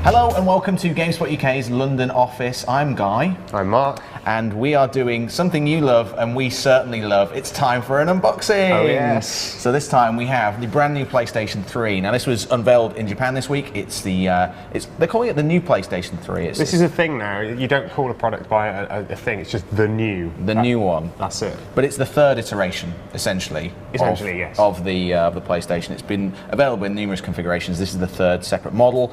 Hello and welcome to GameSpot UK's London office. I'm Guy. I'm Mark. And we are doing something you love and we certainly love. It's time for an unboxing. Oh yes. So this time we have the brand new PlayStation 3. Now this was unveiled in Japan this week. It's the they're calling it the new PlayStation 3. This is a thing now. You don't call a product by a thing. It's just the new. The new one. That's it. But it's the third iteration, essentially. Yes. Of the PlayStation. It's been available in numerous configurations. This is the third separate model.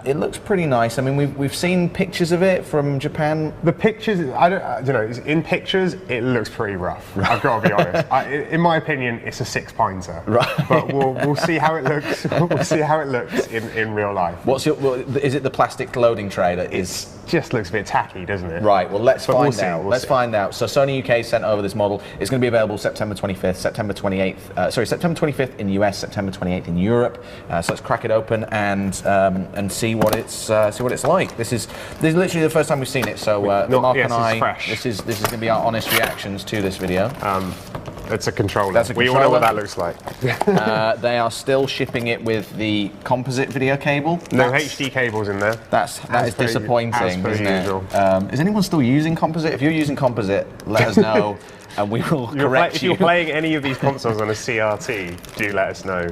It looks pretty nice. I mean, we've seen pictures of it from Japan. The pictures, in pictures, it looks pretty rough. Right. I've got to be honest. In my opinion, it's a 6-pinter. Right. But we'll see how it looks. We'll see how it looks in real life. Is it the plastic loading tray that is? Just looks a bit tacky, doesn't it? Right. Well, let's find out. Let's find out. So Sony UK sent over this model. It's going to be available September 25th, September 28th. September 25th in the US, September 28th in Europe. So let's crack it open and see what it's like. This is literally the first time we've seen it. So Mark and I, this is going to be our honest reactions to this video. It's a controller. That's a controller. We all know what that looks like. They are still shipping it with the composite video cable. No HD cables in there. That is disappointing, isn't it? Is anyone still using composite? If you're using composite, let us know. And we will correct If you're playing any of these consoles on a CRT, do let us know.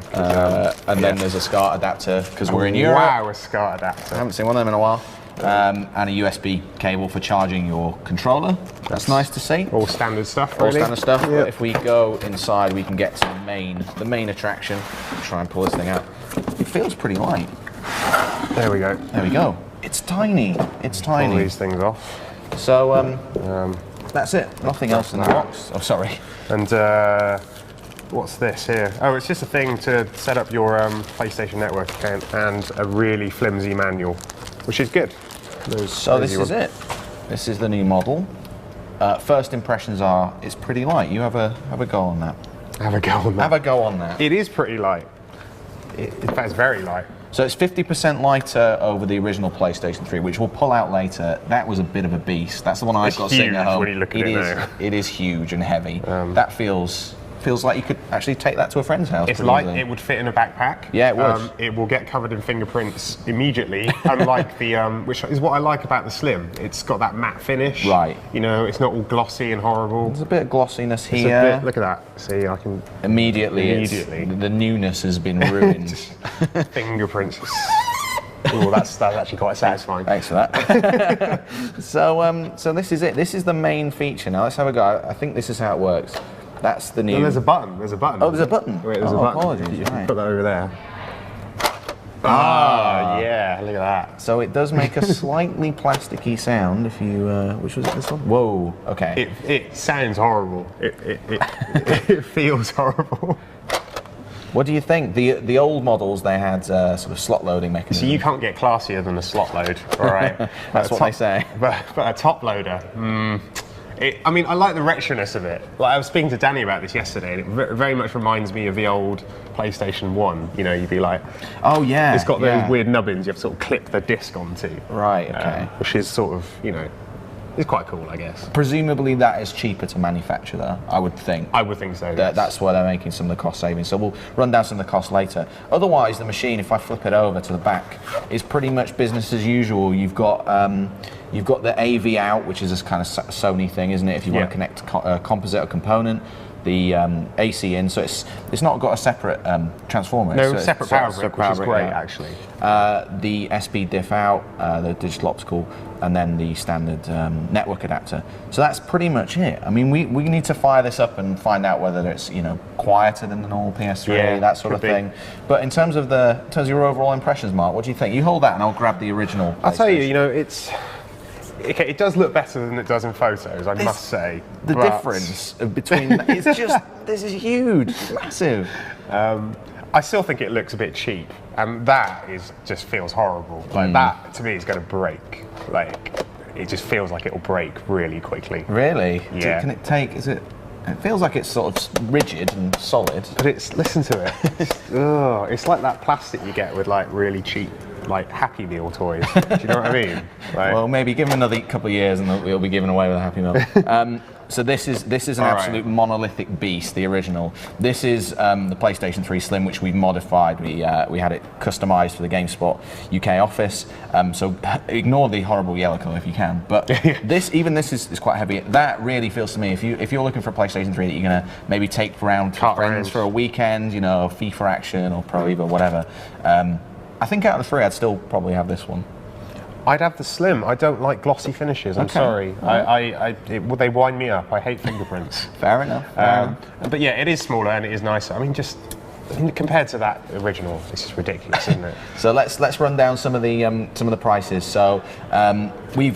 And then there's a SCART adapter, because we're in Europe. Wow, a SCART adapter. I haven't seen one of them in a while. And a USB cable for charging your controller. That's nice to see. All standard stuff, really. All standard stuff. Yep. But if we go inside, we can get to the main attraction. Try and pull this thing out. It feels pretty light. There we go. There we go. It's tiny. It's tiny. Pull these things off. So that's it. Nothing else in the box. Oh, sorry. And what's this here? Oh, it's just a thing to set up your PlayStation Network account and a really flimsy manual, which is good. So this is it. This is the new model. First impressions are it's pretty light. You have a go on that. Have a go on that. Have a go on that. It is pretty light. In fact, it's very light. So it's 50% lighter over the original PlayStation 3, which we'll pull out later. That was a bit of a beast. That's the one I've got sitting at home. When you look at it now. It is huge and heavy. That feels like you could actually take that to a friend's house. It's light. It would fit in a backpack. Yeah, it would. It will get covered in fingerprints immediately, unlike the which is what I like about the Slim. It's got that matte finish. Right. You know, it's not all glossy and horrible. There's a bit of glossiness here. Look at that. See, I can immediately. The newness has been ruined. Fingerprints. Oh, that's actually quite satisfying. Thanks for that. So this is it. This is the main feature. Now let's have a go. I think this is how it works. That's the new. No, there's a button. There's a button. Oh, there's a button. Wait, there's a button. Apologies. Right. Put that over there. Yeah, look at that. So it does make a slightly plasticky sound if you, which was it, this one? Whoa, okay. It sounds horrible. It feels horrible. What do you think? The old models, they had sort of slot loading mechanism. So you can't get classier than a slot load, all right? That's what they say. But a top loader, I mean, I like the retroiness of it. Like, I was speaking to Danny about this yesterday, and it very much reminds me of the old PlayStation 1. You know, you'd be like, oh yeah, it's got those weird nubbins you have to sort of clip the disc onto. Right, okay. Which is sort of, you know, it's quite cool, I guess. Presumably that is cheaper to manufacture though, I would think. I would think so, yes. That's where they're making some of the cost savings. So we'll run down some of the costs later. Otherwise, the machine, if I flip it over to the back, is pretty much business as usual. You've got the AV out, which is this kind of Sony thing, isn't it? If you want to connect a composite or component. The AC in, so it's not got a separate transformer. No, separate power brick, which is great, actually. The SP diff out, the digital optical, and then the standard network adapter. So that's pretty much it. I mean, we need to fire this up and find out whether it's quieter than the normal PS3, that sort of thing. But in terms of your overall impressions, Mark, what do you think? You hold that, and I'll grab the original. I'll tell you, it's. Okay, it does look better than it does in photos, I must say. The difference between it's just this is huge, massive. I still think it looks a bit cheap, and that just feels horrible. Like that to me is going to break. Like it just feels like it'll break really quickly. Really? Yeah. Can it take? Is it? It feels like it's sort of rigid and solid. But listen to it. It's like that plastic you get with like really cheap like Happy Meal toys. Do you know what I mean? Like, well, maybe give them another couple of years and we'll be given away with a Happy Meal. So this is an absolute monolithic beast, the original. This is the PlayStation 3 Slim, which we've modified. We had it customized for the GameSpot UK office. So ignore the horrible yellow colour if you can. But this is quite heavy. That really feels to me, if you're looking for a PlayStation 3 that you're gonna maybe take around to friends for a weekend, you know, FIFA action or Pro Evo, whatever. I think out of the three, I'd still probably have this one. I'd have the Slim. I don't like glossy finishes. I'm sorry. They wind me up. I hate fingerprints. Fair enough. But yeah, it is smaller and it is nicer. I mean, compared to that original, this is ridiculous, isn't it? So let's run down some of the prices. So we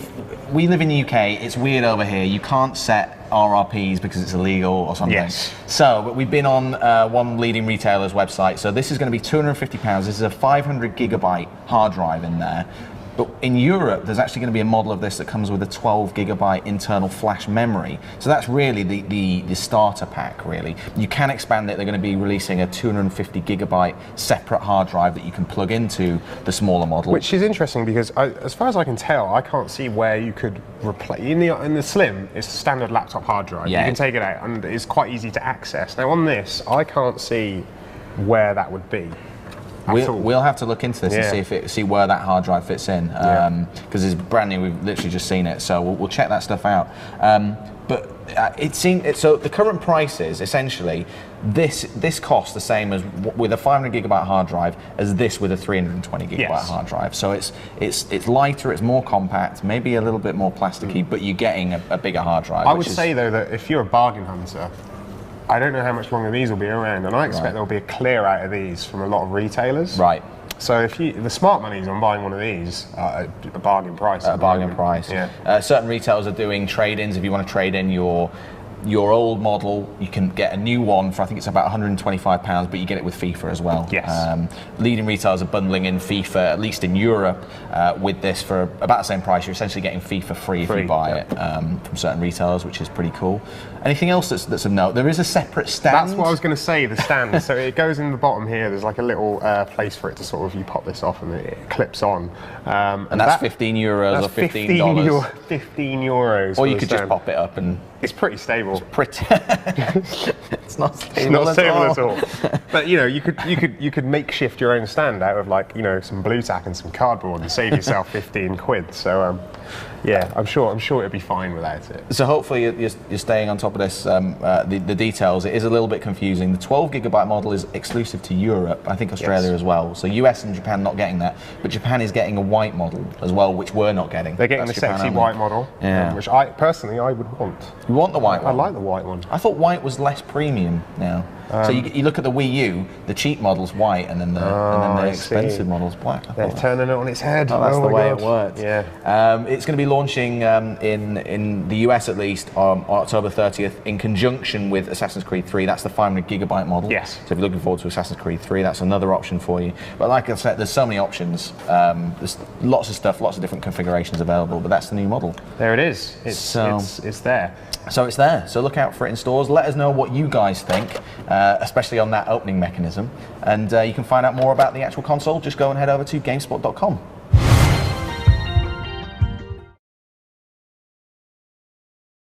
live in the UK. It's weird over here. You can't set RRPs because it's illegal or something. Yes. So, but we've been on one leading retailer's website. So this is going to be £250. This is a 500 gigabyte hard drive in there. But in Europe, there's actually going to be a model of this that comes with a 12 gigabyte internal flash memory. So that's really the starter pack, really. You can expand it. They're going to be releasing a 250 gigabyte separate hard drive that you can plug into the smaller model. Which is interesting because, as far as I can tell, I can't see where you could replace. In the Slim, it's a standard laptop hard drive. Yeah. You can take it out and it's quite easy to access. Now on this, I can't see where that would be. We'll have to look into this and see where that hard drive fits in, because it's brand new. We've literally just seen it, so we'll check that stuff out. But it seems so. The current prices essentially this costs the same as with a 500 gigabyte hard drive as this with a 320 gigabyte hard drive. So it's lighter, it's more compact, maybe a little bit more plasticky, but you're getting a bigger hard drive. I would say though that if you're a bargain hunter, I don't know how much longer these will be around, and I expect there'll be a clear out of these from a lot of retailers. Right. So if the smart money's on buying one of these at a bargain price. At a bargain price. Yeah. Certain retailers are doing trade-ins. If you want to trade in your old model, you can get a new one for, I think it's about £125, but you get it with FIFA as well. Yes. Leading retailers are bundling in FIFA, at least in Europe, with this for about the same price. You're essentially getting FIFA free if you buy it from certain retailers, which is pretty cool. Anything else that's of note? There is a separate stand. That's what I was going to say, the stand. So it goes in the bottom here. There's like a little place for it to sort of, you pop this off and it clips on. And that's €15 or $15. 15 euros. Or you could just pop it up and... It's pretty stable. It's pretty. It's not stable. It's not stable at all. But you know, you could makeshift your own stand out of, like, you know, some blue tack and some cardboard and save yourself 15 quid. So yeah, I'm sure it'd be fine without it. So hopefully you're staying on top of this. The details. It is a little bit confusing. The 12 gigabyte model is exclusive to Europe. I think Australia as well. So US and Japan not getting that, but Japan is getting a white model as well, which we're not getting. They're getting the sexy white model, which I personally would want. You want the white one? I like the white one. I thought white was less premium now. So you look at the Wii U, the cheap model's white, and then the expensive model's black. They're turning it on its head. Oh, that's the way it works. Yeah. It's going to be launching in the US at least on October 30th in conjunction with Assassin's Creed 3. That's the 500 gigabyte model. Yes. So if you're looking forward to Assassin's Creed 3, that's another option for you. But like I said, there's so many options. There's lots of stuff, lots of different configurations available. But that's the new model. There it is. It's there. So it's there. So look out for it in stores. Let us know what you guys think, especially on that opening mechanism. And you can find out more about the actual console. Just go and head over to GameSpot.com.